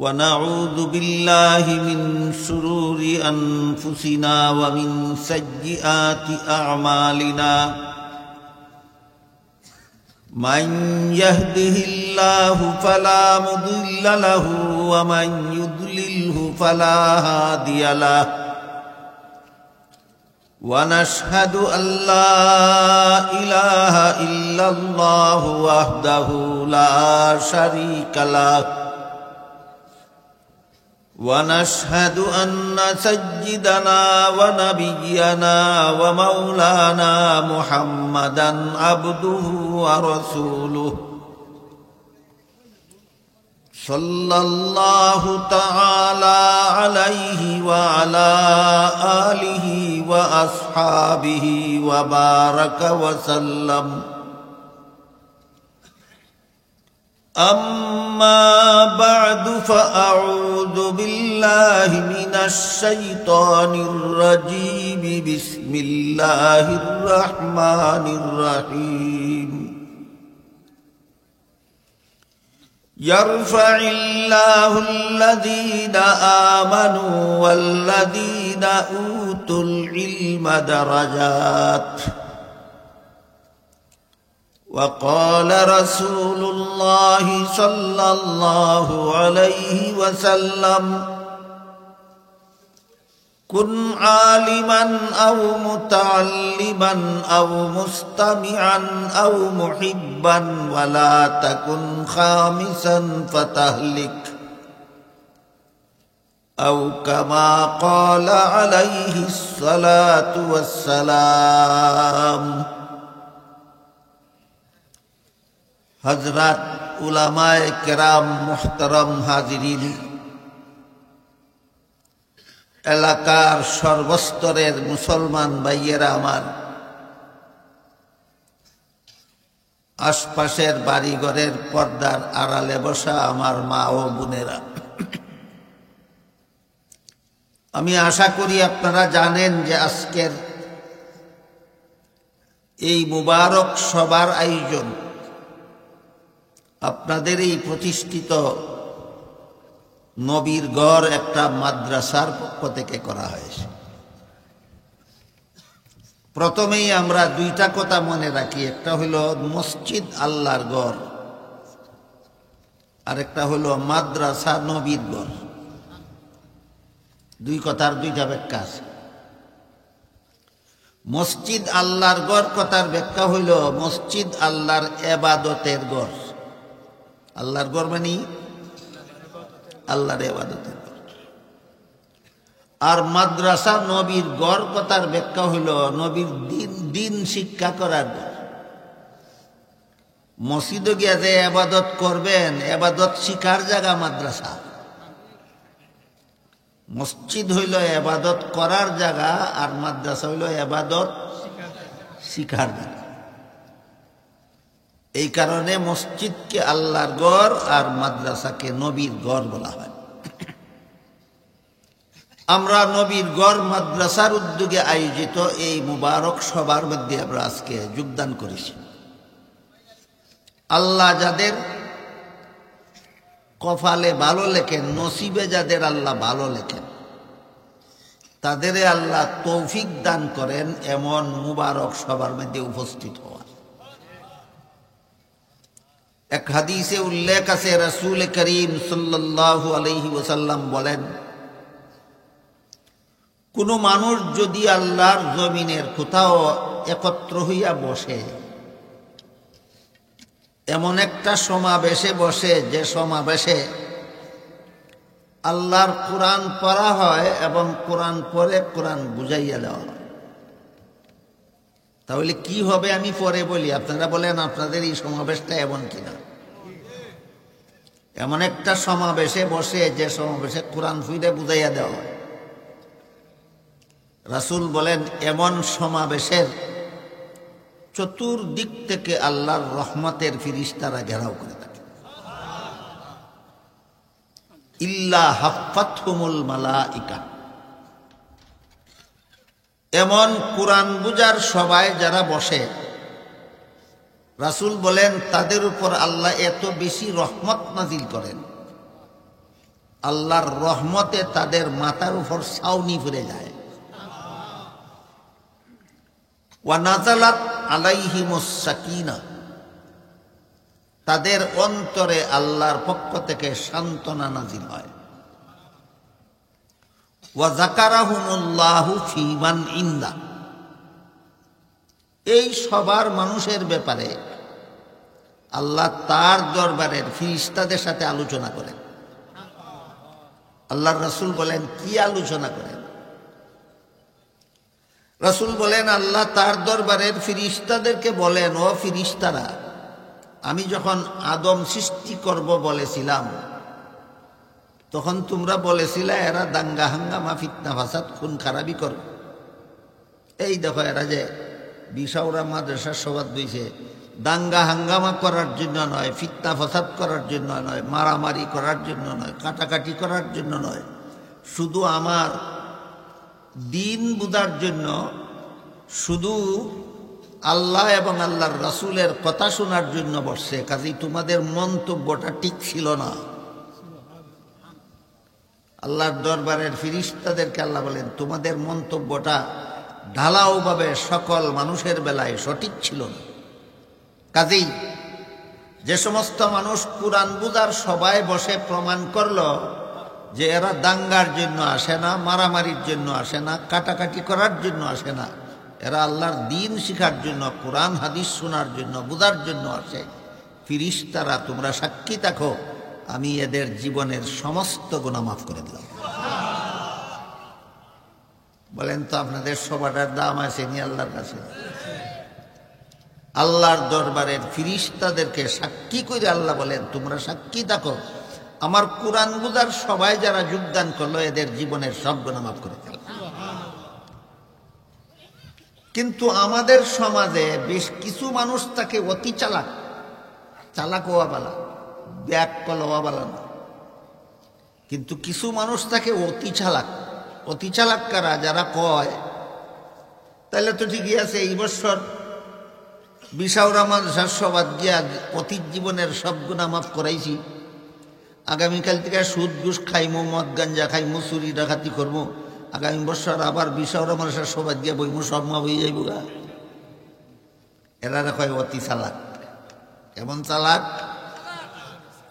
ونعوذ بالله من شرور أنفسنا ومن سيئات أعمالنا من يهده الله فلا مضل له ومن يضلله فلا هادي له ونشهد أن لا إله إلا الله وحده لا شريك له ونشهد أن سيدنا ونبينا ومولانا محمدا عبده ورسوله صلى الله تعالى عليه وعلى آله وأصحابه وبارك وسلم أما بعد فأعوذ بالله من الشيطان الرجيم بسم الله الرحمن الرحيم يرفع الله الذين آمنوا والذين أوتوا العلم درجات وقال رسول الله صلى الله عليه وسلم كن عالما أو متعلما أو مستمعا أو محبا ولا تكن خامسا فتهلك أو كما قال عليه الصلاة والسلام हजरत उलमाए किराम मुहतरम हाजिरीन एलाकार सर्वस्तरेर मुसलमान भाइयेरा आमार आशपाशेर बाड़ीघरेर पर्दार आड़ाले बसा आमार मा ओ बोनेरा आमी आशा करी आपनारा जानेन जे आजकेर एई मुबारक सभार आयोजन আপনাদের এই প্রতিষ্ঠিত নবীর ঘর একটা মাদ্রাসার পক্ষ থেকে করা হয়েছে। প্রথমেই আমরা দুইটা কথা মনে রাখি, একটা হলো মসজিদ আল্লাহর ঘর আর একটা হলো মাদ্রাসা নবীর ঘর। দুই কথার দুইটা ব্যাখ্যা আছে। মসজিদ আল্লাহর ঘর কথার ব্যাখ্যা হইল মসজিদ আল্লাহর ইবাদতের ঘর। আল্লাহর ঘর মানে আল্লাহর ইবাদতের ঘর। আর মাদ্রাসা নবীর ঘর কথার ব্যাখ্যা হইল নবীর দিন শিক্ষা করার ঘর। মসজিদে গিয়ে যে ইবাদত করবেন, ইবাদত শিখার জায়গা মাদ্রাসা। মসজিদ হইল ইবাদত করার জায়গা আর মাদ্রাসা হইল ইবাদত শিখার জায়গা। এই কারণে মসজিদকে আল্লাহর ঘর আর মাদ্রাসাকে নবীর ঘর বলা হয়। আমরা নবীর ঘর মাদ্রাসার উদ্যোগে আয়োজিত এই মুবারক সভার মধ্যে আমরা আজকে যোগদান করেছি। আল্লাহ যাদের কপালে ভালো লেখেন, নসিবে যাদের আল্লাহ ভালো লেখেন, তাদের আল্লাহ তৌফিক দান করেন এমন মুবারক সভার মধ্যে উপস্থিত হওয়া। এক হাদিসে উল্লেখ আছে, রাসূল করিম সাল্লাল্লাহু আলাইহি ওয়াসাল্লাম বলেন, কোন মানুষ যদি আল্লাহর জমিনের কোথাও একত্র হইয়া বসে, এমন একটা সমাবেশে বসে যে সমাবেশে আল্লাহর কোরআন পড়া হয় এবং কোরআন পড়ে কোরআন বুঝাইয়া দেওয়া হয়, তাহলে কি হবে আমি পরে বলি, আপনারা বলেন আপনাদের এই সমাবেশটা এমন কিনা। এমন একটা সমাবেশে বসে যে সমাবেশে কোরআন ফুইরে বুঝাইয়া দেওয়া হয়, রাসূল বলেন এমন সমাবেশের চতুর্দিক থেকে আল্লাহর রহমতের ফিরিস্তারা ঘেরাও করে থাকে। ইল্লা হাফাতহুমুল মালাইকা, এমন কোরআন বুঝার সভায় যারা বসে, রাসূল বলেন তাদের উপর আল্লাহ এত বেশি রহমত নাজিল করেন আল্লাহর রহমতে তাদের মাথার উপর ছাউনি ফিরে যায়। ওয়া নাযালাত আলাইহিমুস সাকিনা, তাদের অন্তরে আল্লাহর পক্ষ থেকে সান্ত্বনা নাজিল হয়। ওয়া যাকারাহুমুল্লাহু ফী মান ইনদা, এই সবার মানুষের ব্যাপারে আল্লাহ তার দরবারের ফেরেশতাদের সাথে আলোচনা করেন। আল্লাহর রাসূল বলেন, কি আলোচনা করেন? রাসূল বলেন, আল্লাহ তার দরবারের ফেরেশতাদেরকে বলেন, ও ফেরেশতারা, আমি যখন আদম সৃষ্টি করব বলেছিলাম, তখন তোমরা বলেছিলে এরা দাঙ্গা হাঙ্গামা ফিতনা ফাসাদ খুন খারাপি করবে। এই দেখো এরা যে বিশাউরা মাদ্রাসার সবাদ বইছে, দাঙ্গা হাঙ্গামা করার জন্য নয়, ফিতনা ফাসাদ করার জন্য নয়, মারামারি করার জন্য নয়, কাটাকাটি করার জন্য নয়, শুধু আমার দিন বুঝার জন্য, শুধু আল্লাহ এবং আল্লাহর রাসূলের কথা শোনার জন্য বসছে। কাজেই তোমাদের মন্তব্যটা ঠিক ছিল না। আল্লাহর দরবারের ফেরেশতাদেরকে আল্লাহ বলেন, তোমাদের মন্তব্যটা ঢালাওভাবে সকল মানুষের বেলায় সঠিক ছিল না। কাজেই যে সমস্ত মানুষ কুরআন বুঝার সবাই বসে প্রমাণ করলো যে এরা দাঙ্গার জন্য আসে না, মারামারির জন্য আসে না, কাটাকাটি করার জন্য আসে না, এরা আল্লাহর দ্বীন শিখার জন্য, কোরআন হাদিস শোনার জন্য, বুঝার জন্য আসে। ফেরেশতারা তোমরা সাক্ষী থাকো, আমি এদের জীবনের সমস্ত গুনাহ মাফ করে দিলাম। বলেন তো আপনাদের সবাটার দাম আছে নি আল্লাহর কাছে? আল্লাহর দরবারের ফেরেশতাদেরকে সাক্ষী করে আল্লাহ বলেন, তোমরা সাক্ষী থাকো, আমার কোরআন বুঝার সবাই যারা যোগদান করলো এদের জীবনের সব গুনাহ মাফ করে দিলাম। কিন্তু আমাদের সমাজে বেশ কিছু মানুষ তাকে অতি চালাক, চালাক হওয়া বালা, ব্যাক কল হওয়া বালা না, কিন্তু কিছু মানুষ তাকে অতি চালাক। অতি চালাক কারা? যারা কয় তাহলে তো ঠিকই আছে, এই বছর বিশাউরা মাদ্রাসার সবাদ গিয়া অতীত জীবনের সব গুনাহ মাফ করাইছি, আগামীকাল থেকে সুদ ঘুষ খাইমু, মদ গাঞ্জা খাইমু, চুরি ডাকাতি করবো, আগামী বছর আবার বিশাউরা মাদ্রাসার সবাদ গিয়া বইমু, সব মাফ হয়ে যাইব গা। এরা কয় অতি চালাক। কেমন চালাক?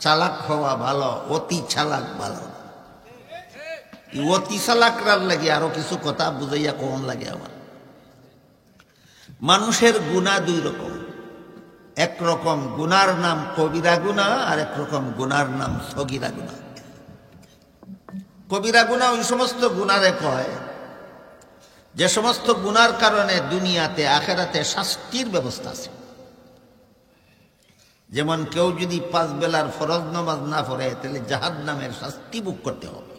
চালাক হওয়া ভালো, অতি চালাক ভালো। অতি চালাকরার লাগে আরো কিছু কথা বুঝাইয়া কম লাগে আমার। মানুষের গুনাহ দুই রকম, এক রকম গুনার নাম কবিরা গুনাহ, আর এক রকম গুনার নাম সগীরা গুনাহ। কবিরা গুনাহ ওই সমস্ত গুনারে কয় যে সমস্ত গুনার কারণে দুনিয়াতে আখেরাতে শাস্তির ব্যবস্থা আছে। যেমন কেউ যদি 5 বেলার ফরজ নামাজ না পড়ে তাহলে জাহান্নামের শাস্তি ভোগ করতে হবে।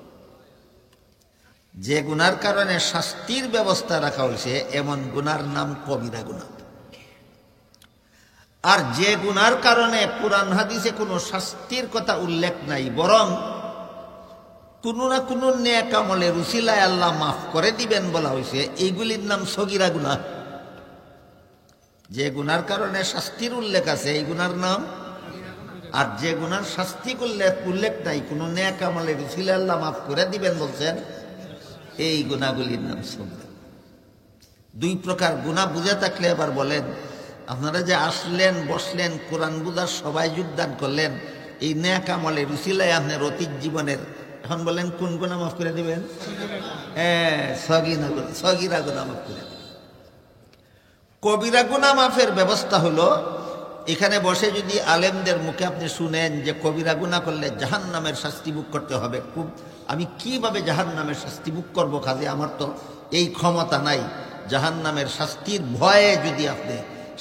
যে গুনার কারণে শাস্তির ব্যবস্থা রাখা হয়েছে এমন গুনার নাম কবিরা গুনাহ। আর যে গুনার কারণে কুরআন হাদিসে কোনো শাস্তির কথা উল্লেখ নাই, বরং কোনো না কোনো নেক আমলের উসিলায় আল্লাহ মাফ করে দিবেন বলা হয়েছে, এইগুলির নাম সগীরা গুনাহ। যে গুনার কারণে শাস্তির উল্লেখ আছে এই গুনার নাম, আর যে গুনার শাস্তি উল্লেখ নাই, কোনো নেক আমলের উসিলায় আল্লাহ মাফ করে দিবেন বলছেন, এই গুনাহগুলির নাম সগীরা। দুই প্রকার গুনাহ বুঝে থাকলে আবার বলেন, আপনারা যে আসলেন, বসলেন, কোরআন বুঝার সবাই যোগদান করলেন, এই নেক আমলের উসিলায় আপনার অতীত জীবনের, এখন বলেন কোন গুনাহ মাফ করে দিবেন? সগীরা গুনাহ মাফ করে। কবিরা গুনাহ মাফের ব্যবস্থা হলো, এখানে বসে যদি আলেমদের মুখে আপনি শুনেন যে কবিরা গুনাহ করলে জাহান্নামের শাস্তি ভোগ করতে হবে, খুব আমি কিভাবে জাহান্নামের শাস্তি ভোগ করবো, কাজে আমার তো এই ক্ষমতা নাই, জাহান্নামের শাস্তির ভয়ে যদি আপনি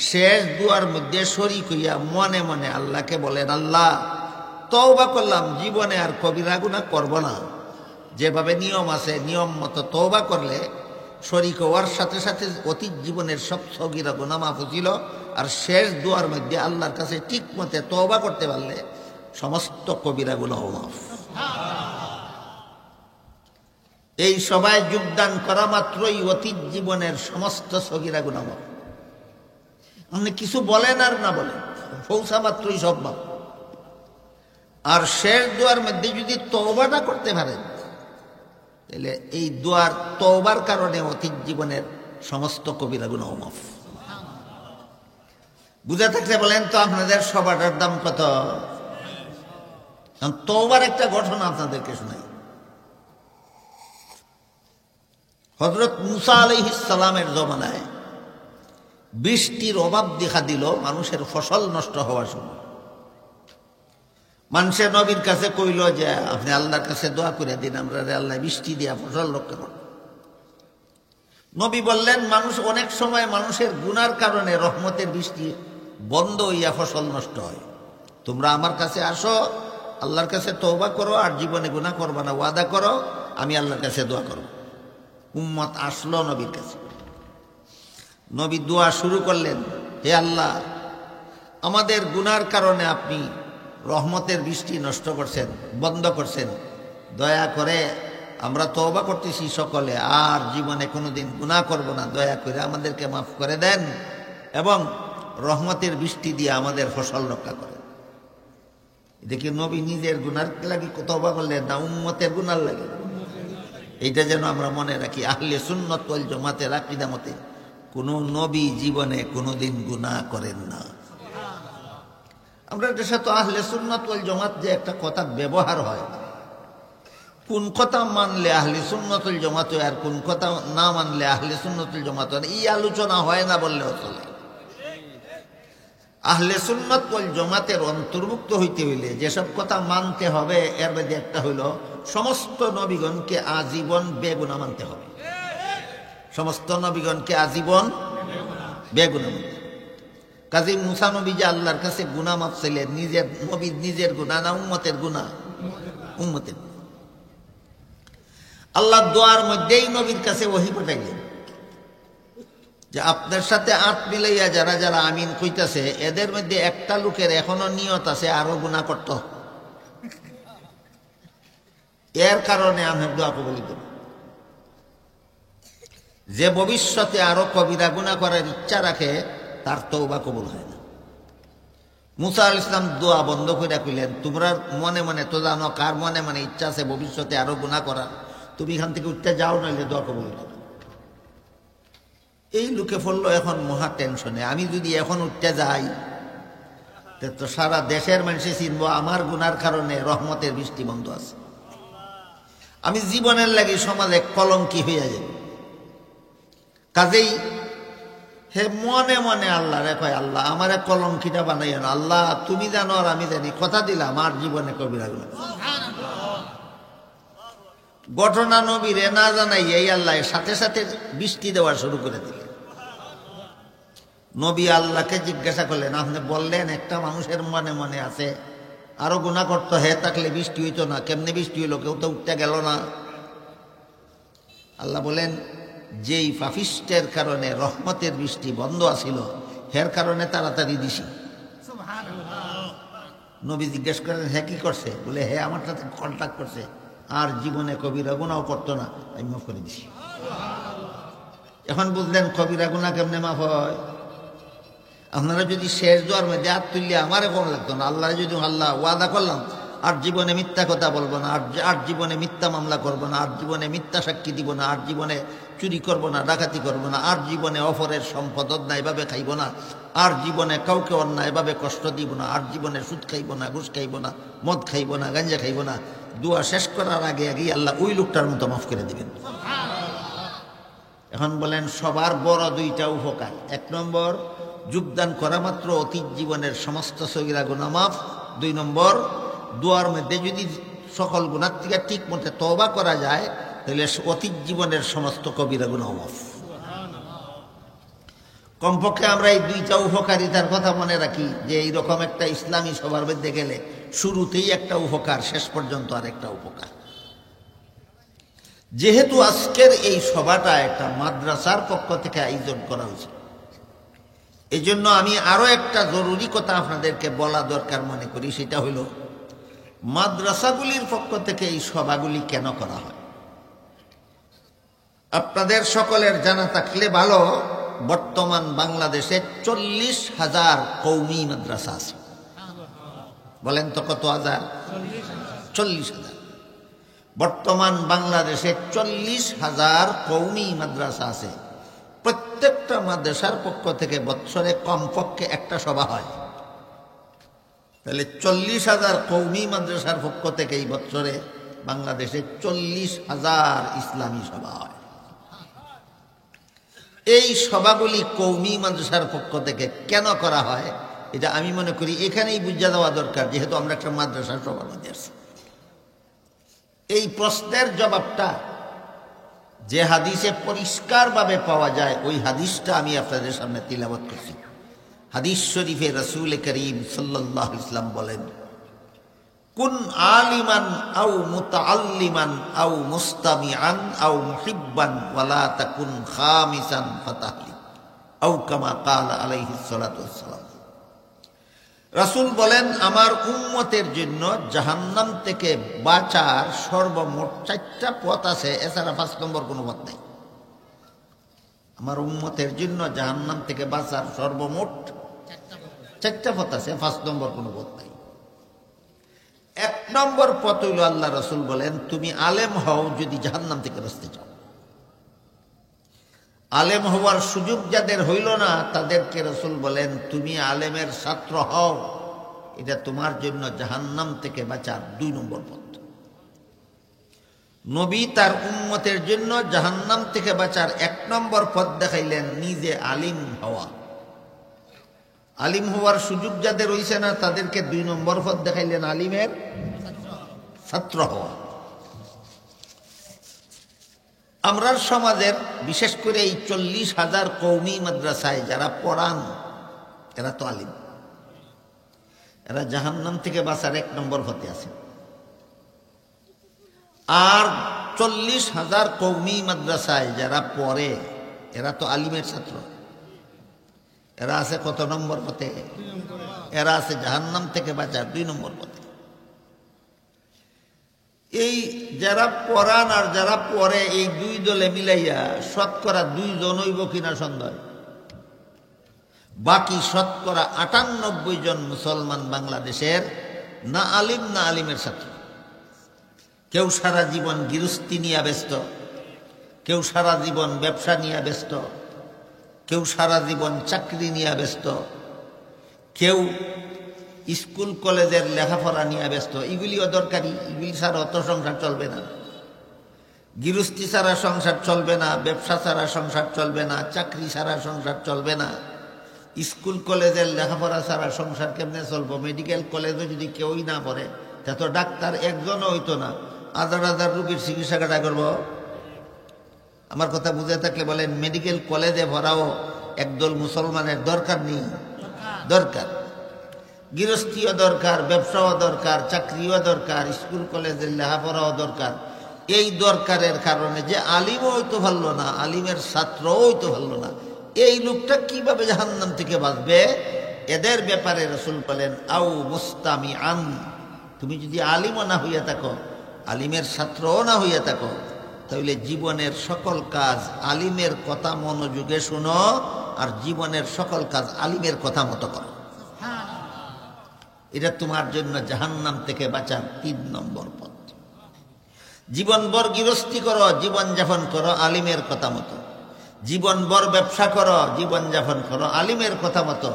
শেষ দুয়ার মধ্যে শরীক হইয়া মনে মনে আল্লাহকে বলেন, আল্লাহ তওবা করলাম, জীবনে আর কবিরা গুনাহ করব না, যেভাবে নিয়ম আছে নিয়ম মতো তওবা করলে শরীক হওয়ার সাথে সাথে অতীত জীবনের সব সগীরা গুনাহ মাফ ছিল, আর শেষ দুয়ার মধ্যে আল্লাহর কাছে ঠিক মতে তওবা করতে পারলে সমস্ত কবিরা গুনাহ মাফ। এই সবাই যোগদান করা মাত্রই অতীত জীবনের সমস্ত সগীরা গুনাহ মাফ। আপনি কিছু বলেন আর না বলেন, পৌঁছা মাত্রই সব মাফ। আর শেষ দোয়ার মধ্যে যদি তওবাটা করতে পারেন তাহলে এই দোয়ার তওবার কারণে অতীত জীবনের সমস্ত কবিরা গুনাহ মাফ। বুঝে থাকলে বলেন তো আপনাদের সবাটার দাম কত? তওবার একটা ঘটনা আপনাদেরকে শোনাই। হযরত মুসা আলাইহিস সালামের জমানায় বৃষ্টির অভাব দেখা দিল, মানুষের ফসল নষ্ট হওয়ার সময়। মানুষের নবীর কাছে কইল যে আপনি আল্লাহর কাছে দোয়া করে দিন, আমরা আল্লাহ বৃষ্টি দিয়া ফসল রক্ষা করব। নবী বললেন, মানুষ অনেক সময় মানুষের গুনার কারণে রহমতের বৃষ্টি বন্ধ হইয়া ফসল নষ্ট হয়। তোমরা আমার কাছে আসো, আল্লাহর কাছে তওবা করো, আর জীবনে গুনাহ করবা না, ওয়াদা করো, আমি আল্লাহর কাছে দোয়া করব। উম্মত আসলো নবীর কাছে। নবী দোয়া শুরু করলেন, হে আল্লাহ, আমাদের গুনার কারণে আপনি রহমতের বৃষ্টি নষ্ট করছেন, বন্ধ করছেন, দয়া করে আমরা তওবা করতেছি সকলে, আর জীবনে কোনোদিন গুনাহ করব না, দয়া করে আমাদেরকে মাফ করে দেন এবং রহমতের বৃষ্টি দিয়ে আমাদের ফসল রক্ষা করেন। দেখি নবী নিজের গুনার লাগি তওবা করলেন না উম্মতের গুনার লাগে? এইটা যেন আমরা মনে রাখি। আহলে সুন্নাত ওয়াল জামাতের আকীদা মতে কোনো নবী জীবনে কোনোদিন গুনাহ করেন না। আমরা এটার সাথে আহলে সুন্নাত ওয়াল জামাত যে একটা কথা ব্যবহার হয়, কোন কথা মানলে আহলে সুন্নাত ওয়াল জামাত আর কোন কথা না মানলে আহলে সুন্নাত ওয়াল জামাত, এই আলোচনা হয় না বললেও চলে। আহলে সুন্নাত ওয়াল জামাতের অন্তর্ভুক্ত হইতে হইলে যেসব কথা মানতে হবে, এর মধ্যে একটা হইল সমস্ত নবীগণকে আজীবন বেগুনাহ মানতে হবে। সমস্ত নবীগণকে আজীবন বেগুনাহ মানতে। কাজী মুসা নবী যে আল্লাহর কাছে গুনাহ মাফ চাইলেন, নিজের নবীর নিজের গুনাহ না উম্মতের গুনাহ? উম্মতের। আল্লাহ দোয়ার মধ্যেই নবীর কাছে ওহী পাঠাইলেন যে আপনার সাথে আত মিলাইয়া যারা যারা আমিন কইতাছে, এদের মধ্যে একটা লোকের এখনো নিয়ত আছে আরো গুনাহ করত, এর কারণে আমি দোয়া কবুল করি। যে ভবিষ্যতে আরো কবিরা গুনাহ করার ইচ্ছা রাখে, তার তওবা কবুল হয় না। মুসা আলাইহিস সালাম দোয়া বন্ধ করে কইলেন, তোমরা মনে মনে তো জানো কার মনে মনে ইচ্ছা আছে ভবিষ্যতে আরো গুনাহ করার, তুমি এখান থেকে উঠতে যাও, নইলে দোয়া কবুল হবে না। এই লোকে পড়লো এখন মহা টেনশনে, আমি যদি এখন উঠতে যাই তো সারা দেশের মানুষে চিনবো আমার গুনার কারণে রহমতের বৃষ্টি বন্ধ আছে, আমি জীবনের লাগি সমাজে কলঙ্কি হইয়া যাব। কাজেই হে মনে মনে আল্লাহ রে কয়, আল্লাহ আমার কলঙ্কিটা বানাইয়া না, আল্লাহ তুমি জানো আর আমি জানি, কথা দিলাম আর জীবনে কবিরা গুনাহ। ঘটনা নবীরে না জানাই এই আল্লাহ সাথে সাথে বৃষ্টি দেওয়া শুরু করে দিলেন। নবী আল্লাহকে জিজ্ঞাসা করলেন, আপনি বললেন একটা মানুষের মনে মনে আছে আরো গুনাহ করতো, হে থাকলে বৃষ্টি হইতো না, কেমনে বৃষ্টি হইলো? কেউ তো উঠতে গেল না। আল্লাহ বলেন, যেই পাপিষ্টের কারণে রহমতের বৃষ্টি বন্ধ আছিল, হের কারণে তাড়াতাড়ি দিছি। নবী জিজ্ঞেস করেন, হ্যাঁ কি করছে? বলে, হে আমার সাথে কন্ট্যাক্ট করছে, আর জীবনে কবিরা গুনাহ করতো না, আমি মাফ করে দিছি। এখন বুঝলেন কবিরা গুনাহ কেমনে মাফ হয়? আপনারা যদি শেষ দোয়ার মধ্যে হাত তুললে আমারে কম লাগতো না, আল্লাহ যদি আল্লাহ ওয়াদা করলাম আর জীবনে মিথ্যা কথা বলবো না, আর জীবনে মিথ্যা মামলা করবো না, আর জীবনে মিথ্যা সাক্ষী দিব না, আর জীবনে চুরি করবো না, ডাকাতি করবো না, আর জীবনে অপরের সম্পদ অন্যায়ভাবে খাইব না, আর জীবনে কাউকে অন্যায়ভাবে কষ্ট দিব না, আর জীবনে সুদ খাইব না, ঘুষ খাইব না, মদ খাইব না, গাঞ্জা খাইব না, দোয়া শেষ করার আগে আগেই আল্লাহ ওই লোকটার মতো মাফ করে দিবেন। এখন বলেন সবার বড় দুইটা উপকার। এক নম্বর, যোগদান করা মাত্র অতীত জীবনের সমস্ত সগীরা গুনাহ মাফ। দুই নম্বর, দোয়ার মধ্যে যদি সকল গুনাহ থেকে ঠিক মতো তওবা করা যায়, তাহলে অতীত জীবনের সমস্ত কবিরা গুনাহ মাফ। কমপক্ষে আমরা এই দুইটা উপকারিতার কথা মনে রাখি, যে এইরকম একটা ইসলামী সভার মধ্যে গেলে শুরুতেই একটা উপকার, শেষ পর্যন্ত আরেকটা উপকার। যেহেতু আজকের এই সভাটা একটা মাদ্রাসার পক্ষ থেকে আয়োজন করা হয়েছে, এই জন্য আমি আরো একটা জরুরি কথা আপনাদেরকে বলা দরকার মনে করি। সেটা হলো মাদ্রাসাগুলির পক্ষ থেকে এই সভাগুলি কেন করা হয়। আপনাদের সকলের জানা থাকলে ভালো, বর্তমান বাংলাদেশে 40,000 কওমি মাদ্রাসা আছে। বলেন তো কত হাজার? 40,000। বর্তমান বাংলাদেশে 40,000 কওমি মাদ্রাসা আছে। প্রত্যেকটা মাদ্রাসার পক্ষ থেকে বৎসরে কমপক্ষে একটা সভা হয়। তাহলে 40,000 কওমি মাদ্রাসার পক্ষ থেকে এই বৎসরে বাংলাদেশে 40,000 ইসলামী সভা হয়। এই সভাগুলি কওমি মাদ্রাসার পক্ষ থেকে কেন করা হয় এটা আমি মনে করি এখানেই বুঝিয়ে দেওয়া দরকার, যেহেতু আমরা একটা মাদ্রাসার সভার মধ্যে আছি। এই প্রশ্নের জবাবটা যে হাদিসে পরিষ্কারভাবে পাওয়া যায় ওই হাদিসটা আমি আপনাদের সামনে তিলাওয়াত করছি। হাদিস শরীফে রাসূল করিম সাল্লাল্লাহু আলাইহি ওয়াসাল্লাম বলেন, কুন আলিমান আও মুতাআল্লিমান আও মুস্তামিআন আও মুহিব্বান ওয়ালা তাকুন খামিসান ফাতাহলি আও কামা ক্বালা আলাইহিস সালাতু ওয়াসসালাম। রাসূল বলেন, আমার উম্মতের জন্য জাহান্নাম থেকে বাঁচার সর্বমোট 4টা পথ আছে, এছাড়া 5 নম্বর কোনো পথ নেই। আমার উম্মতের জন্য জাহান্নাম থেকে বাঁচার সর্বমোট 4টা পথ আছে, 5 নম্বর কোনো পথ নাই। 1 নম্বর পথ হইল, আল্লাহ রাসূল বলেন, তুমি আলেম হও যদি জাহান্নাম থেকে বাঁচতে চাও। আলেম হওয়ার সুযোগ যাদের হইল না তাদেরকে রাসূল বলেন, তুমি আলেমের ছাত্র হও, এটা তোমার জন্য জাহান্নাম থেকে বাঁচার 2 নম্বর পথ। নবী তার উম্মতের জন্য জাহান্নাম থেকে বাঁচার 1 নম্বর পথ দেখাইলেন, নিজে আলিম হওয়া। আলিম হওয়ার সুযোগ যাদের হইছে না তাদেরকে 2 নম্বর পথ দেখাইলেন, আলিমের ছাত্র হওয়া। আমরার সমাজের বিশেষ করে এই 40,000 কওমি মাদ্রাসায় যারা পড়ান এরা তো আলিম, এরা জাহান্নাম থেকে বাঁচার 1 নম্বর পথে আছে। আর 40,000 কওমি মাদ্রাসায় যারা পড়ে এরা তো আলিমের ছাত্র, এরা আছে কত নম্বর পথে? এরা আছে জাহান্নাম থেকে বাঁচার 2 নম্বর পথে। এই যারা পড়ান আর যারা পড়ে এই 2 দলে মিলাইয়া শতকরা 2 জন হইব কিনা সন্দেহ। বাকি শতকরা 98 জন মুসলমান বাংলাদেশের না আলিম না আলিমের ছাত্র। কেউ সারা জীবন গৃহস্থী নিয়ে ব্যস্ত, কেউ সারা জীবন ব্যবসা নিয়ে ব্যস্ত, কেউ সারা জীবন চাকরি নিয়ে ব্যস্ত, কেউ স্কুল কলেজের লেখাপড়া নিয়ে ব্যস্ত। এগুলিও দরকারি, এগুলি ছাড়া অত সংসার চলবে না। গৃহস্থী ছাড়া সংসার চলবে না, ব্যবসা ছাড়া সংসার চলবে না, চাকরি ছাড়া সংসার চলবে না, স্কুল কলেজের লেখাপড়া ছাড়া সংসার কেমনে চলবো? মেডিকেল কলেজে যদি কেউই না পড়ে তা তো ডাক্তার একজনও হইতো না, 1000 রোগীর চিকিৎসা কাটা করবো। আমার কথা বুঝে থাকলে বলেন, মেডিকেল কলেজে ভরাও একদল মুসলমানের দরকার নেই? দরকার। গৃহস্থীও দরকার, ব্যবসাও দরকার, চাকরিও দরকার, স্কুল কলেজের লেখাপড়াও দরকার। এই দরকারের কারণে যে আলিমও হইতে পারলো না, আলিমের ছাত্রও হইতে পারলো না, এই লোকটা কিভাবে জাহান্নাম থেকে বাঁচবে? এদের ব্যাপারে রাসূল বলেন, আও মুস্তামিআন, তুমি যদি আলিমও না হইয়া থাকো, আলিমের ছাত্রও না হইয়া থাকো, তাহলে জীবনের সকল কাজ আলিমের কথা মনোযোগে শুনো, আর জীবনের সকল কাজ আলিমের কথা মতো করো। এটা তোমার জন্য জাহান্নাম থেকে বাঁচার 3 নম্বর পথ। জীবনভর গৃহস্থী করো, জীবনযাপন করো আলিমের কথা মতো। জীবনভর ব্যবসা করো, জীবনযাপন করো আলিমের কথা মতো।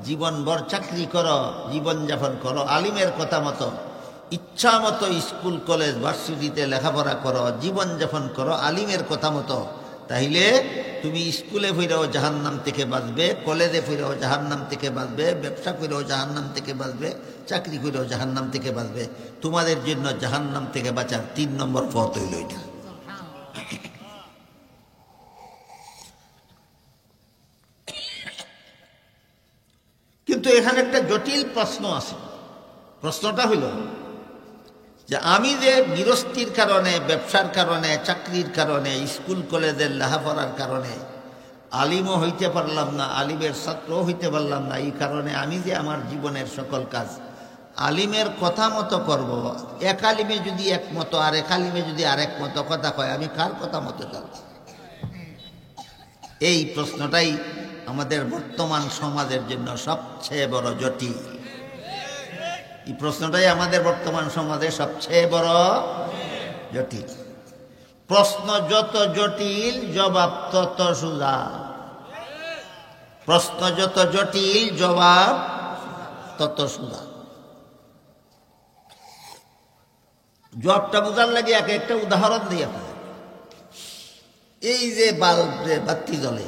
জীবনভর চাকরি করো, জীবনযাপন করো আলিমের কথা মতো। ইচ্ছা মতো স্কুল কলেজ ভার্সিটিতে লেখাপড়া করো, জীবনযাপন করো আলিমের কথা মতো। তাইলে তুমি স্কুলে ফিরেও জাহান্নাম থেকে বাঁচবে, কলেজে ফিরেও জাহান্নাম থেকে বাঁচবে, ব্যবসা করেও জাহান্নাম থেকে বাঁচবে, চাকরি করেও জাহান্নাম থেকে বাঁচবে। তোমাদের জন্য জাহান্নাম থেকে বাঁচার 3 নম্বর পথ হইল এটা। কিন্তু এখানে একটা জটিল প্রশ্ন আছে। প্রশ্নটা হইল যে আমি যে গৃহস্থির কারণে, ব্যবসার কারণে, চাকরির কারণে, স্কুল কলেজের লেখাপড়ার কারণে আলিমও হইতে পারলাম না, আলিমের ছাত্রও হইতে পারলাম না, এই কারণে আমি যে আমার জীবনের সকল কাজ আলিমের কথা মতো করব, এক আলিমে যদি এক মতো আর এক আলিমে যদি আরেক মতো কথা কয়, আমি কার কথা মতো চলব? এই প্রশ্নটাই আমাদের বর্তমান সমাজের জন্য সবচেয়ে বড় জটিল। এই প্রশ্নটাই আমাদের বর্তমান সমাজে সবচেয়ে বড় জটিল। প্রশ্ন যত জটিল, জবাব তত সোজা। প্রশ্ন যত জটিল, জবাব তত সোজা। জবাবটা বোঝার লাগে একটা উদাহরণ দিই আপনাদের। এই যে বাল্বে বাতি জ্বলে,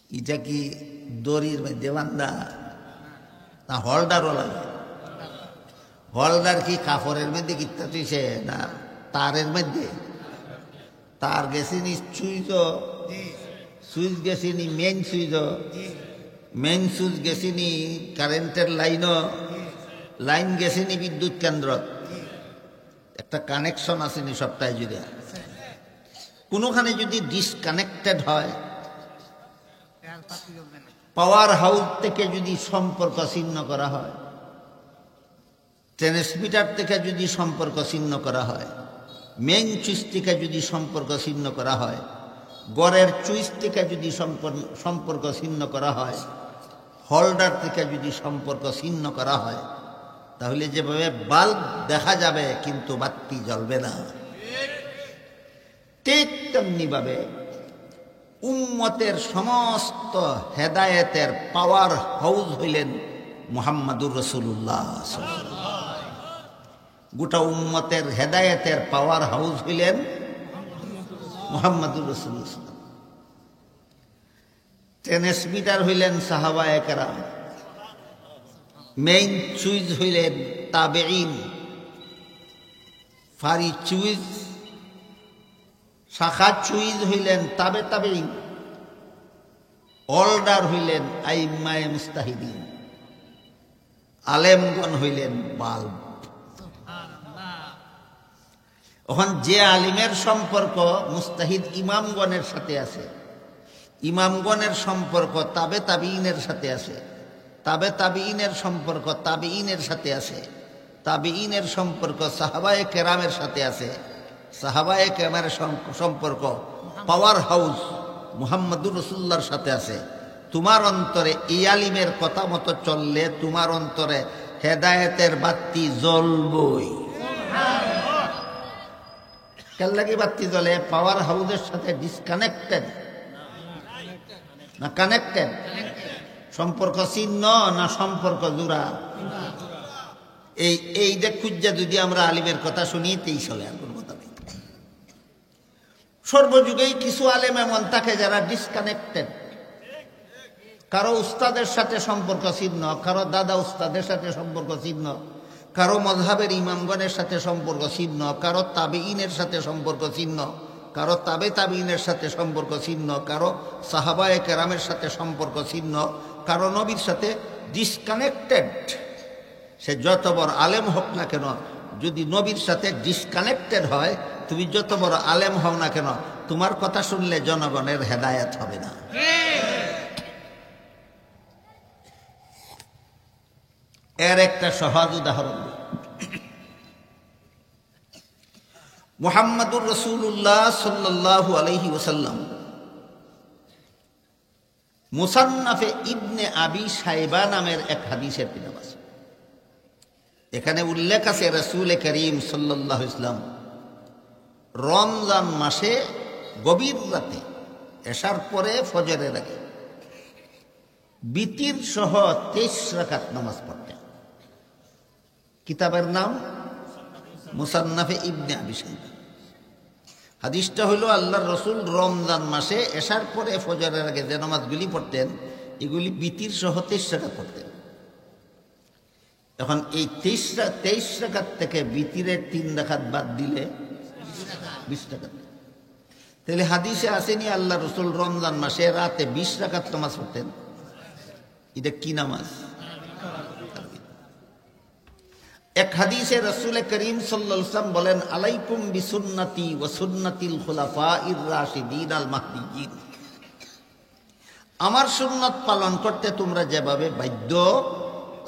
এটা কি দড়ির মধ্যে বান্ধা না হলদারও লাগে? হলদার কি কাপড়ের মধ্যে কিত্তা তুইছে না তারের মধ্যে? তার গেছিনি সুইচ, সুইচ গেছিনি মেইন সুইচ, মেইন সুইচ গেছিনি কারেন্টের লাইনও, লাইন গেছিনি বিদ্যুৎ কেন্দ্র। একটা কানেকশন আসেনি সবটাই জুড়ে। কোনোখানে যদি ডিসকানেক্টেড হয়, পাওয়ার হাউস থেকে যদি সম্পর্ক ছিন্ন করা হয়, ট্রান্সমিটার থেকে যদি সম্পর্ক ছিন্ন করা হয়, মেইন সুইচ থেকে যদি সম্পর্ক ছিন্ন করা হয়, গড়ের সুইচ থেকে যদি সম্পর্ক ছিন্ন করা হয়, হোল্ডার থেকে যদি সম্পর্ক ছিন্ন করা হয়, তাহলে যেভাবে বাল্ব দেখা যাবে কিন্তু বাতি জ্বলবে না, ঠিক তেমনিভাবে উম্মতের সমস্ত হেদায়েতের পাওয়ার হাউস হইলেন মুহাম্মাদুর রাসূলুল্লাহ। গোটা উম্মতের হেদায়েতের পাওয়ার হাউস হইলেন মুহাম্মাদুর রাসূলুল্লাহ। ট্রান্সমিটার হইলেন সাহাবায়ে কেরাম, মেইন সুইচ হইলেন তাবেঈন, ফারি সুইচ শাখা সুইচ হইলেন তাবেঈন, হোল্ডার হইলেন আইম্মায়ে মুস্তাহিদিন, আলেমগণ হইলেন বাল্ব। এখন যে আলিমের সম্পর্ক মুস্তাহিদ ইমামগণের সাথে আছে, ইমামগণের সম্পর্ক তাবেঈনের সাথে আছে, তাবেঈনের সম্পর্ক তাবেঈনের সাথে আছে, তাবেঈনের সম্পর্ক সাহাবায়ে কেরামের সাথে আছে, সাহাবায়ে কেরামের সম্পর্ক পাওয়ার হাউস মুহাম্মাদুর রাসূলুল্লাহর সাথে আছে। তোমার অন্তরে এই আলিমের কথা মতো চললে তোমার অন্তরে হেদায়েতের বাতি জ্বলবই। কেন লাগে বাতি জ্বলে? পাওয়ার হাউসের সাথে ডিসকানেক্টেড না কানেক্টেড? সম্পর্ক ছিন্ন না সম্পর্ক জোড়া? এই যে খুঁজা যদি আমরা আলিমের কথা শুনি তেই চলে, আর কোনো কথা নেই। সর্বযুগেই কিছু আলেম এমন থাকে যারা ডিসকানেক্টেড। কারো উস্তাদের সাথে সম্পর্ক ছিন্ন, কারো দাদা উস্তাদের সাথে সম্পর্ক ছিন্ন, কারো মযহাবের ইমামগণের সাথে সম্পর্ক ছিন্ন, কারো তাবেঈনের সাথে সম্পর্ক ছিন্ন, কারো তাবেঈনের সাথে সম্পর্ক ছিন্ন, কারো সাহাবায়ে কেরামের সাথে সম্পর্ক ছিন্ন, কারো নবীর সাথে ডিসকানেক্টেড। সে যত বড় আলেম হোক না কেন, যদি নবীর সাথে ডিসকানেক্টেড হয়, তুমি যত বড় আলেম হও না কেন, তোমার কথা শুনলে জনগণের হেদায়েত হবে না। এর একটা সহজ উদাহরণ, মুহাম্মাদুর রাসূলুল্লাহ সাল্লাল্লাহু আলাইহি ওয়াসাল্লাম মুসান্নাফে ইবনে আবি শাইবা নামের এক হাদিসের কিতাব আছে। এখানে উল্লেখ আছে রাসূল করিম সাল্লাল্লাহু আলাইহি ওয়াসাল্লাম রমজান মাসে গভীর রাতে এশার পরে ফজরের আগে বিতির সহ 23 রাকাত নামাজ পড়তেন। কিতাবের নাম মুসান্নাফে ইবনে আবি শাইবা। হাদিসটা হলো আল্লাহর রাসূল রমজান মাসে এশার পরে ফজরের আগে যে নামাজগুলি পড়তেন, এগুলি বিতির সহ 23 রাকাত পড়তেন। এখন এই 23 রাকাত থেকে বিতিরের 3 রাকাত বাদ দিলে 20 রাকাত। তাহলে হাদিসে আসেনি আল্লাহর রাসূল রমজান মাসে রাতে 20 রাকাত নামাজ পড়তেন? এটা কি নামাজ? এক হাদিসে রাসূল করিম সাল্লাল্লাহু আলাইহি ওয়াসাল্লাম বলেন, আলাইকুম বিসুন্নতি ওয়া সুন্নাতিল খুলাফাইর রাশিদিন আল মাহদিয়িন। আমার সুন্নাত পালন করতে তোমরা যেভাবে বাধ্য,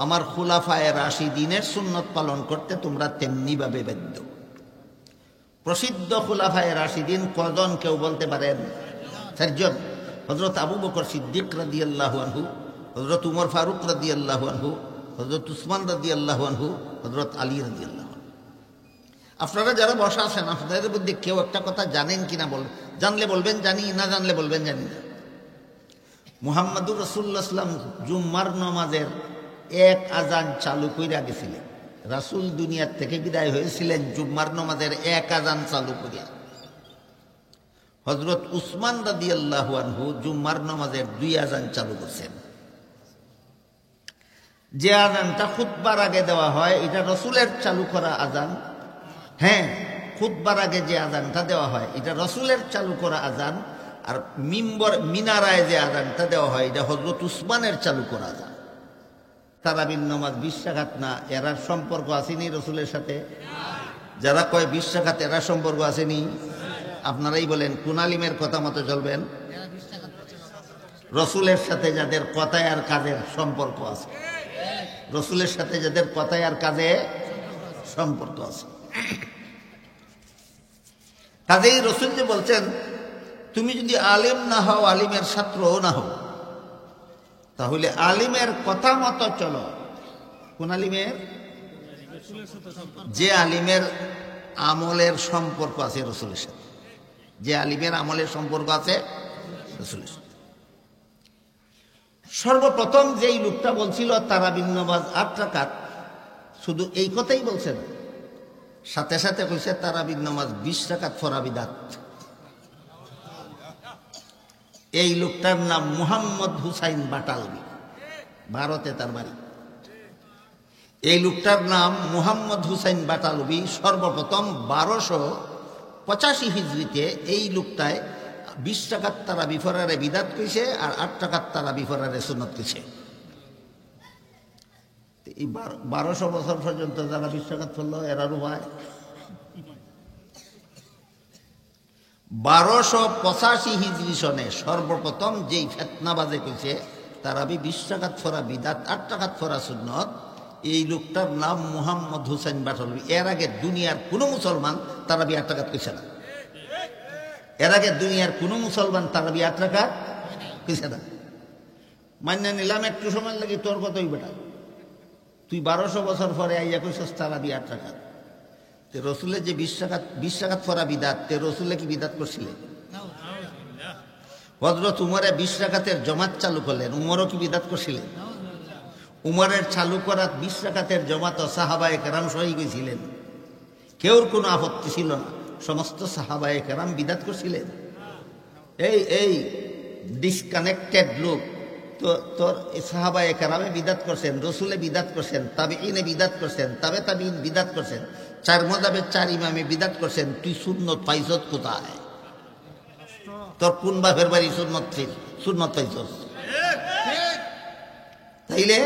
আমার খুলাফায়ে রাশিদিনের সুন্নাত পালন করতে তোমরা তেমনি ভাবে বাধ্য। প্রসিদ্ধ খুলাফায়ে রাশিদিন কজন কেউ বলতে পারেন? 4 জন। হযরত আবু বকর সিদ্দিক রাদিয়াল্লাহু আনহু, হযরত উমর ফারুক রাদিয়াল্লাহু আনহু, হযরত উসমান রাদিয়াল্লাহু আনহু, হযরত আলী রাদিয়াল্লাহু আনহু। আপনারা যারা বসা আছেন, আপনাদের মধ্যে কেউ একটা কথা জানেন কিনা বলবেন, জানলে বলবেন জানি, না জানলে বলবেন জানি না। মুহাম্মদুর রাসূলুল্লাহ সাল্লাল্লাহু আলাইহি ওয়াসাল্লাম জুম্মার নামাজের এক আজান চালু কইরা গেছিলেন। রাসূল দুনিয়ার থেকে বিদায় হয়েছিলেন জুম্মার নামাজের এক আজান চালু করিয়া। হযরত উসমান রাদিয়াল্লাহু আনহু জুম্মার নামাজের 2 আজান চালু করছেন। যে আজানটা খুতবার আগে দেওয়া হয় এটা রাসূলের চালু করা আজান। হ্যাঁ, খুতবার আগে যে আজানটা দেওয়া হয় এটা রাসূলের চালু করা আজান। আর মিনারায় যে আজানটা দেওয়া হয় এটা হযরত উসমানের চালু করা আজান। তারাবির নামাজ 20 রাকাত না, এরার সম্পর্ক আসেনি রাসূলের সাথে? যারা কয় 20 রাকাত এরার সম্পর্ক আসেনি, আপনারাই বলেন কোন আলিমের কথা মতো চলবেন? রাসূলের সাথে যাদের কথায় আর কাজের সম্পর্ক আছে, রাসূলের সাথে যাদের কথায় আর কাজে সম্পর্ক আছে। কাজেই রাসূল যে বলছেন তুমি যদি আলেম না হও, আলিমের ছাত্রও না হও, তাহলে আলিমের কথা মতো চলো। কোন আলিমের? যে আলিমের আমলের সম্পর্ক আছে রাসূলের সাথে, যে আলিমের আমলের সম্পর্ক আছে রাসূলের সাথে। সর্বপ্রথম যেই লোকটা বলছিল তারাবির নামাজ 8 রাকাত, শুধু এই কথাই বলছেন, সাথে সাথে কইছে তারাবির নামাজ 20 রাকাত পড়া বিদআত। এই লোকটার নাম মুহাম্মদ হুসাইন বাটালবি, ভারতে তার বাড়ি। এই লোকটার নাম মুহাম্মদ হুসাইন বাটালবি। সর্বপ্রথম 1285 হিজরিতে এই লোকটায় 20 রাকাত তারাবি পড়ারে বিদআত কইছে, আর 8 রাকাত তারাবি পড়ারে সুন্নাত কইছে। এই 1200 বছর পর্যন্ত যারা 20 রাকাত পড়লো এরারও হয়। 1285 হিজরি সনে সর্বপ্রথম যেই ফিতনাবাজে কইছে তারাবি 20 রাকাত পড়া বিদআত, 8 রাকাত পড়া সুন্নাত, এই লোকটার নাম মুহাম্মদ হুসাইন বাটালবি। এর আগে দুনিয়ার কোনো মুসলমান তারাবি 8 রাকাত কইছে না। এর আগে দুনিয়ার কোনো মুসলমান তারাবি 8 রাকাত কইছে না। মান্য নিলাম একটু সময় লাগে, তোর কতই বেটা, তুই 1200 বছর পরে আইয়া কইছস তারাবি 8 রাকাত। তে রাসূলের যে 20 রাকাত পড়া বিদআত, তে রাসূলে কি বিদআত করছিলেন? হযরত উমরে 20 রাকাতের জামাত চালু করলেন, উমরও কি বিদআত করছিলেন? উমরের চালু করা 20 রাকাতের জামাত সাহাবায়ে কেরাম সহিহ কইছিলেন, কেউর কোনো আপত্তি ছিল না, সমস্ত সাহাবায়ে কেরাম বিদআত করছিলেন। এই ডিসকানেক্টেড লোক তো তোর সাহাবায়ে কেরামে বিদআত করছেন, রাসূলে বিদআত করছেন, তাবেঈনে বিদআত করছেন, তাবেঈন বিদআত করছেন, 4 মাযহাবের 4 ইমামে বিদআত করছেন। তুই সুন্নত পাইছত কোথায়? তোর কোন বাপের বাড়ি সুন্নত পাইছস? তাইলে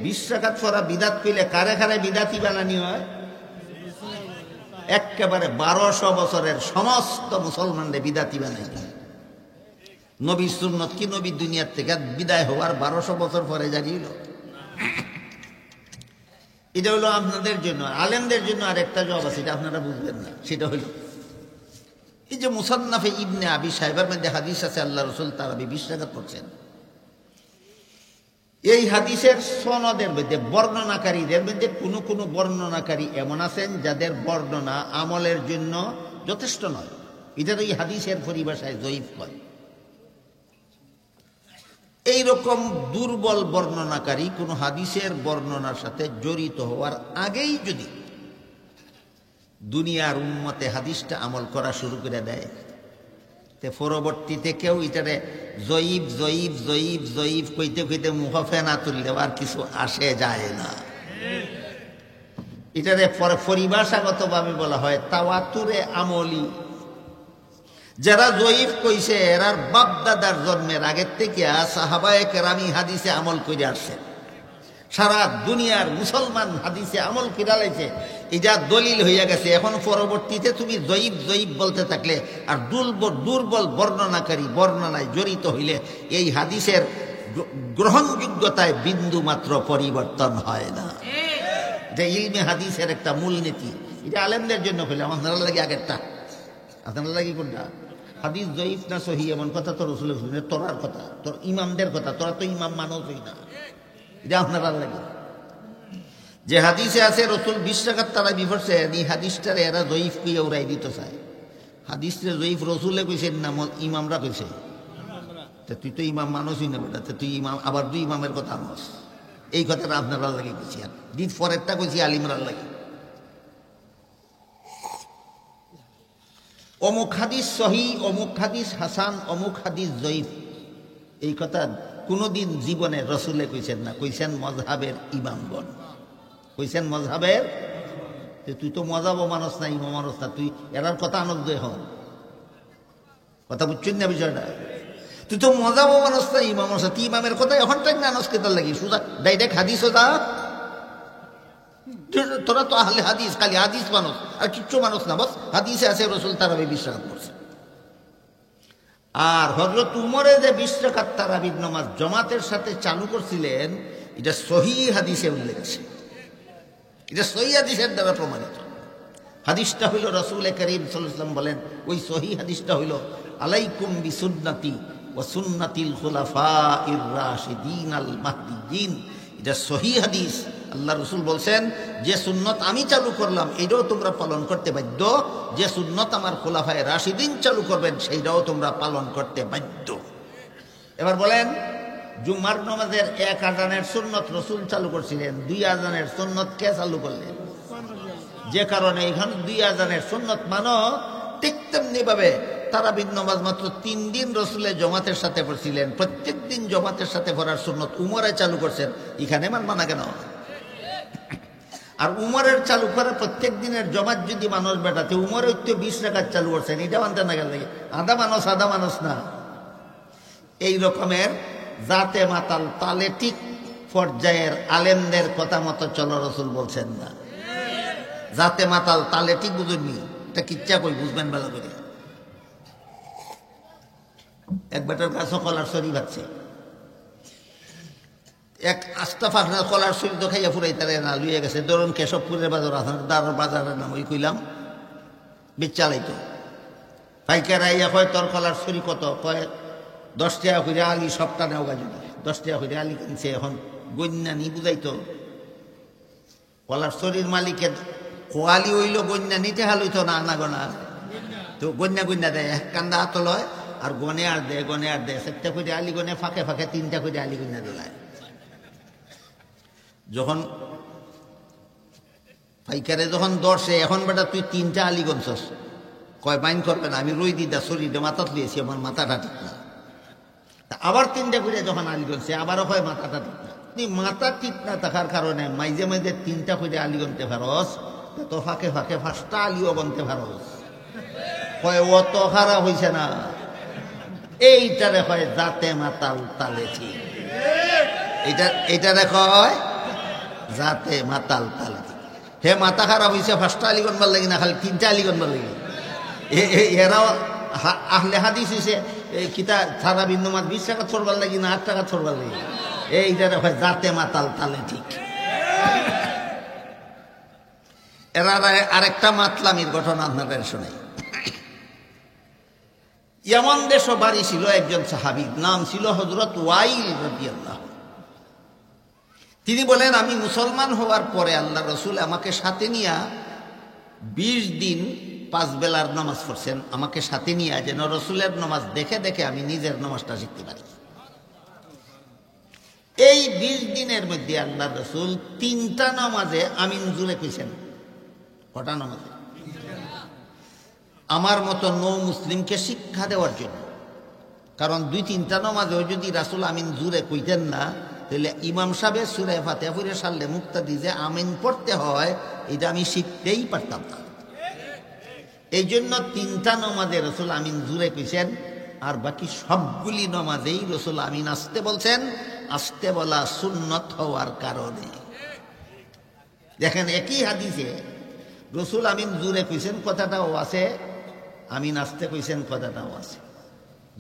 20 রাকাত পড়া বিদআত কইলে কারে কারে বিদআতি বানানি হয়? একেবারে 1200 বছরের সমস্ত মুসলমানদের বিদআতি বানাই। নবী সুন্নত কি নবী দুনিয়ার থেকে বিদায় হওয়ার 1200 বছর পরে জানিল। এটা হলো আপনাদের জন্য, আলেমদের জন্য আরেকটা জবাব আছে, এটা আপনারা বুঝবেন না। সেটা হলো এই যে মুসান্নাফে ইবনে আবি শাইবার মধ্যে হাদিস আছে আল্লাহ রাসূল তারাবি 20 রাকাত পড়ছেন। এই হাদিসের সনদের মধ্যে বর্ণনাকারীদের মধ্যে কোনো বর্ণনাকারী এমন আছেন যাদের বর্ণনা আমলের জন্য যথেষ্ট নয়। এটা এই হাদিসের পরিভাষায় জয়ীফ কয়। এইরকম দুর্বল বর্ণনাকারী কোন হাদিসের বর্ণনার সাথে জড়িত হওয়ার আগেই যদি দুনিয়ার উম্মতে হাদিসটা আমল করা শুরু করে দেয়, তে পরবর্তীতে কেউ এটারে জয়ীব জয়ীব জয়ীব জয়ীব কইতে কইতে মুখ ফেনা তুললে আর কিছু আসে যায় না। এটারে পরিভাষাগতভাবে বলা হয় তাওয়াতুরে আমলি। যারা জয়ীফ কইছে এরার বাপ দাদার জন্মের আগের থেকে সাহাবায়ে কেরামি হাদিসে আমল করে আসছে। সারা দুনিয়ার মুসলমান হাদিসে আমল করে লাইছে, এটা দলিল হইয়া গেছে। এখন পরবর্তীতে তুমি জয়ীফ জয়ীফ বলতে থাকলে আর দুর্বল বর্ণনাকারী বর্ণনায় জড়িত হইলে এই হাদিসের গ্রহণযোগ্যতায় বিন্দু মাত্র পরিবর্তন হয় না। এটা ইলমে হাদিসের একটা মূলনীতি। এটা আলেমদের জন্য হইলে আপনারা লাগে আগেরটা, আপনারা লাগে কোনটা? হাদিস জয়ীফ না সহিহ এমন কথা তো রাসূলের শুনে, তোরার কথা, তোর ইমামদের কথা, তোরা তো ইমাম মানুষ হই না। এটা আপনারা লাগে যে হাদিসে আছে রসুল 20 রাকাত তারাবি পড়ছেন, এই হাদিসটারে এরা জয়ীফ কইয়া উড়াই দিতে চায়। হাদিসটা জয়ীফ রসুলে কইছেন না ইমামরা কইছে? তুই তো ইমাম মানুষই না বেটা, তুই ইমাম আবার তুই ইমামের কথা আনস। এই কথাটা আপনারা লাগে কইছি, আর দিন পরেরটা কইছি আলিমরার লাগে। অমুক হাদিস সহি, অমুক হাদিস হাসান, অমুক হাদিস জয়ীফ, এই কথা কোনোদিন জীবনে রসুলে কইছেন না। কইছেন মজহাবের ইমামগণ, কইছেন মজহাবের। তুই তো মজাবো মানুষ না, ইমাম মানুষ না, তুই এরার কথা আনন্দ হন। কথা বুঝছেন না বিষয়টা? তুই তো মজাবো মানুষ না, ইমাম মানুষ না, তুই ইমামের কথা এখন টাইম না আনস কেতার লাগি সুদা ডাইরেক্ট হাদিস যা। তোরা তো আহলে হাদিস, খালি হাদিস মানুষ আর কিচ্ছু মানুষ না, বস হাদিসে আছে রসুল তারাবি 20 রাকাত পড়ছে। আর হযরত উমরে যে 20 রাকাত তারাবির নামাজ জামাতের সাথে চালু করছিলেন, এটা সহিহ হাদিসে উল্লেখ আছে, এটা সহিহ হাদিসের দ্বারা প্রমাণিত। হাদিসটা হইল রাসূল করিম সাল্লাল্লাহু আলাইহি ওয়াসাল্লাম বলেন, ওই সহিহ হাদিসটা হইল আলাইকুম বিসুন্নতি ওয়া সুন্নাতিল খুলাফাইর রাশিদিন আল মাহদিয়িন। এটা সহিহ হাদিস। আল্লাহ রসুল বলছেন, যে সুন্নত আমি চালু করলাম এটাও তোমরা পালন করতে বাধ্য, যে সুন্নত আমার খোলাফায়ে রাশিদিন চালু করবেন সেইটাও তোমরা পালন করতে বাধ্য। এবার বলেন, জুমার নামাজের 1 আযানের সুন্নত রসুল চালু করছিলেন, 2 আযানের সুন্নত কে চালু করলেন? যে কারণে এখানে 2 আযানের সুন্নত মানো, ঠিক তেমনি ভাবে তারাবির নামাজ মাত্র 3 দিন রসুলের জমাতের সাথে পড়ছিলেন, প্রত্যেক দিন জমাতের সাথে পড়ার সুন্নত উমরে চালু করছেন, এখানে মানবা না কেন? আর উমরের চালু করে প্রত্যেক দিনের জমাত যদি মানুষ বেটাতে, উমরের 20 রাকাত চালু করছেন, এটা মানতে না গেল আধা মানুষ না। এই রকমের জাতে মাতাল তালে ঠিক পর্যায়ের আলেমদের কথা মতো চলো রসুল বলছেন না। জাতে মাতাল তালে ঠিক বুঝুননি, এটা কিচ্ছা কই বুঝবেন ভালো করে। এক বেটার কাছে কলার শরীর আছে, এক আস্তা ফাঁকনা কলার শরীর তো খাইয়া ফুরাই তারে না লুয়ে গেছে। ধরুন কেশবপুরের বাজার আপনার দার বাজারের নাম ওই কইলাম, বেচালাইতো পাইকার আইয়া কয় তোর কলার শরীর কত? কয় 10 টাকা করে আলি, সবটা নেও গাজু 10 টাকা করে আলি কিনছে। এখন গন্যা নি বুঝাইতো, কলার শরীর মালিকের কোয়ালি হইল গন্যা নিতে হালইতো না, না গোনা তো গন্যা দেয়, এক কান্দা হাত লয় আর গনে আর দেয় 7টা করে আলি গনে, ফাঁকে ফাঁকে 3টা করে আলি গন্যা দিলায়। যখন পাইকারে যখন দর্শে, এখন বেটা তুই 3টা আলি গনছস, কয় বাইন করবে না, আমি রই দিদা শরীরে মাথাত লিয়েছি, আমার মাথাটা ঠিক না। আবার 3টা করে যখন আলি গনছে, আবারও কয় মাথাটা ঠিক না। তুই মাথা ঠিক না থাকার কারণে মাঝে মাঝে 3টা করে আলি গনতে পারস, তো ফাঁকে ফাঁকে 5টা আলিও গনতে পারস। কয় অত খারাপ হয়েছে না, এইটারে কয় জাতে মাতাল তালে ঠিক। এইটারে কয় জাতে মাতাল তালে ঠিক। হে মাথা খারাপ হয়েছে 5টা আলি গনবার লাগি না, খালি 3টা আলি গনবার লাগি। এরাও আহলে হাদিস হয়েছে, কিতা সারা বিন্দু মাছ 20 টাকা ছড়বার লাগি না 8 টাকা ছড়বার লাগি। এইটারে কয় জাতে মাতাল তালে ঠিক। এরা আরেকটা মাতলামির ঘটনা আপনাদের শোনাই। ইয়ামান দেশ বাড়ি ছিল একজন সাহাবীর, নাম ছিল হযরত ওয়াইল রাদিয়াল্লাহু। তিনি বলেন, আমি মুসলমান হওয়ার পরে আল্লাহ রসুল আমাকে সাথে নিয়ে 20 দিন 5 বেলার নামাজ পড়ছেন, আমাকে সাথে নিয়ে, যেন রসুলের নামাজ দেখে দেখে আমি নিজের নামাজটা শিখতে পারি। এই 20 দিনের মধ্যে আল্লাহ রসুল 3টা নামাজে আমিন জুড়ে কইছেন। কটা নামাজে? আমার মতো নৌ মুসলিমকে শিক্ষা দেওয়ার জন্য। কারণ 2-3টা নামাজেও যদি রাসূল আমিন জুড়ে কইতেন না, তাহলে ইমাম সাহেব সূরা ফাতিহা পড়ে সারলে মুক্তাদি যে আমিন পড়তে হয়, এটা আমি শিখতেই পারতাম না। এই জন্য 3টা নামাজে রাসূল আমিন জুড়ে কইছেন, আর বাকি সবগুলি নামাজেই রাসূল আমিন আসতে বলছেন। আসতে বলা সুন্নত হওয়ার কারণে দেখেন, একই হাদিসে রাসূল আমিন জুড়ে কইছেন কথাটাও আছে, আমিন আসতে কইছেন কথাটাও আছে।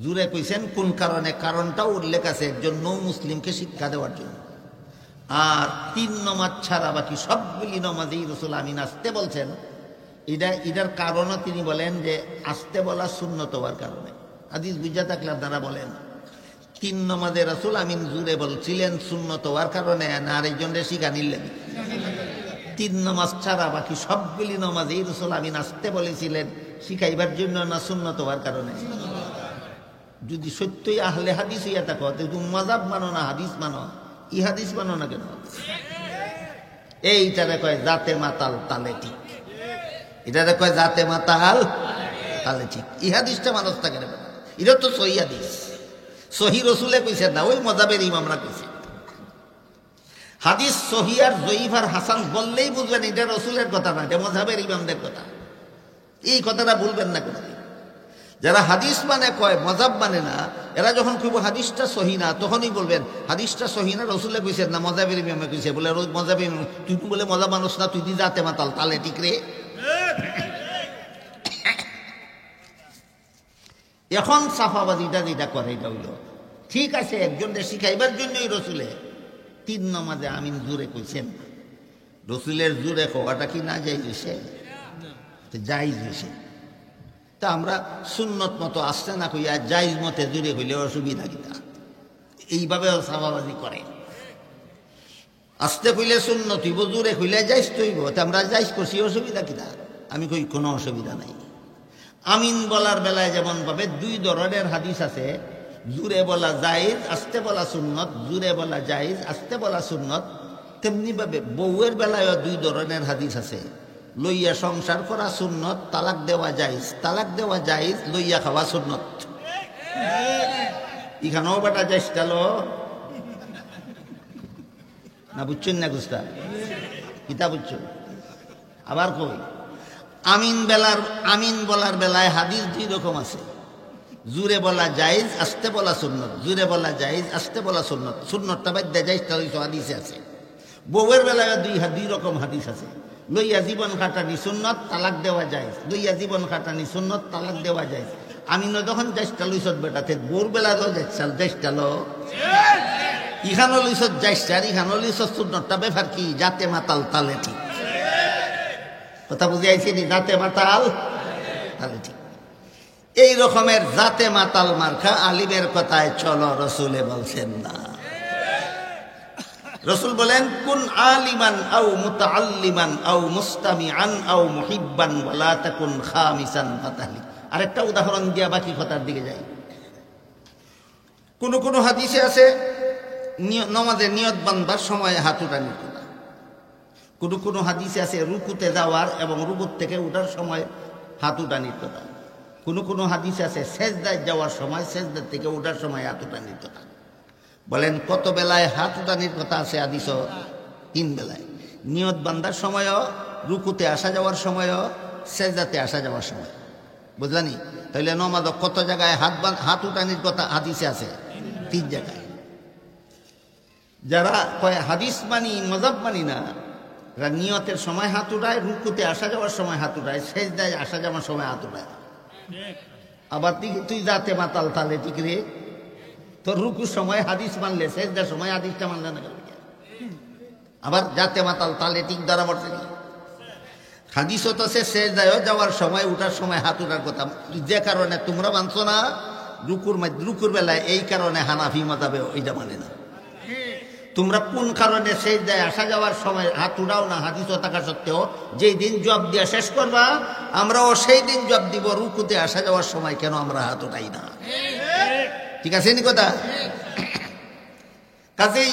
জুড়ে কইছেন কোন কারণে, কারণটাও উল্লেখ আছে, একজন নৌ মুসলিমকে শিক্ষা দেওয়ার জন্য। আর 3 নামাজ ছাড়া বাকি সবগুলি নামাজেই রাসূল আমিন আসতে বলছেন। এটার কারণও তিনি বলেন যে আসতে বলা সুন্নত হওয়ার কারণে। হাদিস বুঝা থাকলে আপনারা বলেন, 3 নামাজে রাসূল আমিন জুড়ে বলছিলেন সুন্নত হওয়ার কারণে, না আরেকজনের শিখা নিলেন। তিন নামাজ ছাড়া বাকি সবগুলি নামাজেই রাসূল আমিন আসতে বলেছিলেন, শিখাইবার জন্য না সুন্নত হওয়ার কারণে? যদি সত্যই আহলে হাদিস হইয়া থাকো, তুমি মাযহাব মানো না হাদিস মানো, ই হাদিস মানো না কেন? এইটারে কয় জাতে মাতাল তালে ঠিক, এটারে কয় জাতে মাতাল তালে ঠিক। ই হাদিসটা মানুষ থাকে না, এটা তো সহি হাদিস, সহি রসুলে কইছে না, ওই মজাবের ইমামরা কইছে। হাদিস সহি আর জয়ীফ আর হাসান বললেই বুঝবেন এটা রসুলের কথা না, এটা মজাবের ইমামদের কথা। এই কথাটা বলবেন না কোনো। যারা হাদিস মানে কয় মজাব মানে না, এরা যখন কইব হাদিসটা সহি না, তখনই বলবেন হাদিসটা সহি না, রসুলে কইছেন না, মজাবের ইমামে কইছে। বলে মজাবের তুই বলে মজা মানুষ না, তুই দি জাতে মাতাল তালে ঠিক রে। এখন সাফাবাদীটা যেটা করে এটা হইল ঠিক আছে, একজনকে শিখাইবার জন্যই রসুলে তিন নামাজে আমিন জুড়ে কইছেন। রসুলের জুড়ে হওয়াটা কি না যাইজ হইছে? জাইজ হইছে। তা আমরা সুন্নত মতো আসছে না কইয়া জাইজ মতে জুড়ে হইলে অসুবিধা কিনা? এইভাবেও সাফাবাদী করে। আসতে কইলে সুন্নত হইব, জুড়ে কইলে জাইজ তৈব। তা আমরা জাইজ করছি, অসুবিধা কিনা? আমি কই কোনো অসুবিধা নাই। আমিন বলার বেলায় যেমন ভাবে দুই ধরনের হাদিস আছে, জুড়ে বলা জায়েজ, আস্তে বলা সুন্নত। জুড়ে বলা জায়েজ, আস্তে বলা সুন্নত। তেমনি ভাবে বউয়ের বেলায়ও দুই ধরনের হাদিস আছে, লইয়া সংসার করা সুন্নত, তালাক দেওয়া জায়েজ। তালাক দেওয়া জায়েজ, লইয়া খাওয়া সুন্নত। এখানেও বেটা জায়েজ টালো না, বুঝছেন না গুস্তা? কিতা বুঝছো? আবার কই আমিন বলার বেলায় হাদিস দুই রকম আছে, জুরে বলা জায়েজ, আস্তে বলা সুন্নত। জুরে বলা জায়েজ, আস্তে বলা সুন্নত। সুন্নতটা বাদ দেয়, জায়েজটা হাদিসে আছে। বউয়ের বেলায় দুই রকম হাদিস আছে, লইয়া জীবন খাটানি সুন্নত, তালাক দেওয়া জায়েজ। লইয়া জীবন খাটানি সুন্নত, তালাক দেওয়া জায়েজ। আমিনও যখন জায়েজটা লইছত বেটাতে, বউর বেলাতেও জায়েজটা লো, ইখানো লইছত জায়েজটা, আর ইখানো লইছত সুন্নতটা। ব্যাপার কি? জাতে মাতাল তালে ঠিক। কথা বুঝে আইছি নি? জাতে মাতাল তালে ঠিক। এই রকমের জাতে মাতাল মার্কা আলিমের কথায় চলো, রসুলে বলছেন না। রসুল বলেন কুন আলিমান আও মুতাআল্লিমান আও মুস্তামিআন আও মুহিব্বান ওয়ালা তাকুন খামিসান ফাতাহলি। আরেকটা উদাহরণ দিয়া বাকি কথার দিকে যাই। কোন হাদিসে আছে নামাজে নিয়ত বাঁধবার সময় হাত উঠানির কথা। কোন হাদিসে আছে রুকুতে যাওয়ার এবং রুকুত থেকে উঠার সময় হাত উঠানির কথা। কোন হাদিসে আছে সেজদায় যাওয়ার সময়, সেজদার থেকে উঠার সময় হাত উঠানির কথা। বলেন কত বেলায় হাত উঠানির কথা আছে হাদিস? 3 বেলায়। নিয়ত বান্ধার সময়ও, রুকুতে আসা যাওয়ার সময়ও, সেজদাতে আসা যাওয়ার সময়। বুঝলানি? তাহলে নমাজ কত জায়গায় হাত উঠানির কথা হাদিসে আছে? 3 জায়গায়। যারা কয় হাদিস মানি মজাব মানি না, এরা নিয়তের সময় হাত উঠায়, রুকুতে আসা যাওয়ার সময় হাত উঠায়, সেজদায় আসা যাওয়ার সময় হাত উঠায়। আবার তুই জাতে মাতাল তালে ঠিক রে, তোর রুকুর সময় হাদিস মানলে, সেজদার সময় হাদিসটা মানলে না। আবার জাতে মাতাল তালে ঠিক দ্বারা বলছে হাদিসও তো আছে সেজদায়ও যাওয়ার সময়, উঠার সময় হাত উঠার কথা। যে কারণে তোমরা মানছো না রুকুর বেলায়, এই কারণে হানাফি মাযহাবে ওইটা মানে না। তোমরা কোন কারণে সেজদায় আসা যাওয়ার সময় হাত উঠাও না, হাদিসও থাকা সত্ত্বেও? যেই দিন জবাব দিয়া শেষ করবা, আমরাও সেই দিন জবাব দিব রুকুতে আসা যাওয়ার সময় কেন আমরা হাত উঠাই না। ঠিক আছে নি কথা? কাজেই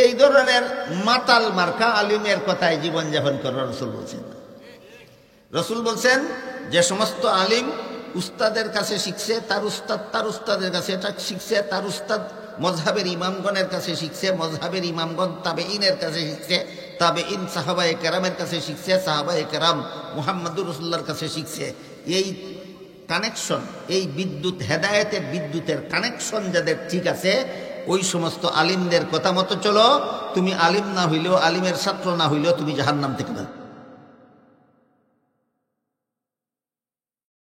এই ধরনের মাতাল মার্কা আলিমের কথায় জীবনযাপন করার রসুল বলছেন। রসুল বলছেন যে সমস্ত আলিম উস্তাদের কাছে শিখছে, তার উস্তাদের কাছে এটা শিখছে, তার উস্তাদ মজহাবের ইমামগণের কাছে শিখছে, মজহাবের ইমামগণ তাবেঈনের কাছে শিখছে, তাবেঈন সাহাবায়ে কেরামের কাছে শিখছে, সাহাবায়ে কেরাম মুহাম্মদুর রাসূলুল্লাহর কাছে শিখছে। এই কানেকশন, এই বিদ্যুৎ, হেদায়েতের বিদ্যুতের কানেকশন যাদের ঠিক আছে, ওই সমস্ত আলিমদের কথা মতো চলো। তুমি আলিম না হইলেও, আলিমের ছাত্র না হইলেও তুমি জাহান্নাম থেকে বাঁচবে।